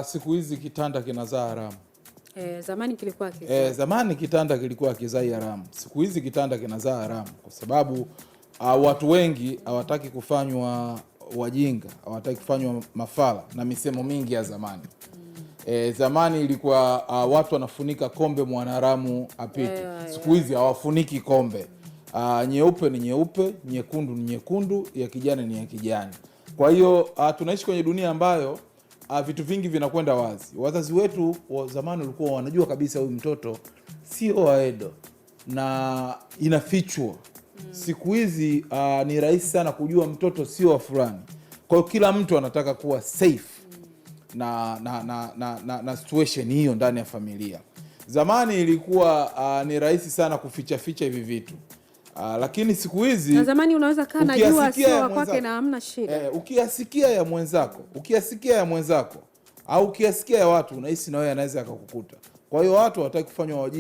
Siku hizi kitanda kinazaa haramu. Zamani kilikuwa kizaa. Zamani kitanda kilikuwa kizai haramu. Siku hizi kitanda kinazaa haramu kwa sababu watu wengi hawataki kufanywa wajinga, hawataki kufanywa mafala na misemo mingi ya zamani. Zamani ilikuwa watu wanafunika kombe mwanaharamu apite. Siku hizi hawafuniki kombe. Nyeupe ni nyeupe, nyekundu ni nyekundu, ya kijani ni ya kijani. Kwa hiyo tunaishi kwenye dunia ambayo vitu vingi vinakwenda wazi. Wazazi wetu wa zamani walikuwa wanajua kabisa huyu mtoto sio wa Edo na inafichwa. Siku hizi ni rahisi sana kujua mtoto sio wa fulani. Kwa hiyo kila mtu anataka kuwa safe na situation hiyo ndani ya familia. Zamani ilikuwa ni rahisi sana kuficha hivi vitu. Lakini siku hizi na zamani unaweza kana jua sio kwake na hamna shida. Ukiyasikia ya mwenzako au ukiyasikia ya watu unahisi na wewe anaweza akakukuta. Kwa hiyo watu hawataki kufanywa wajinga.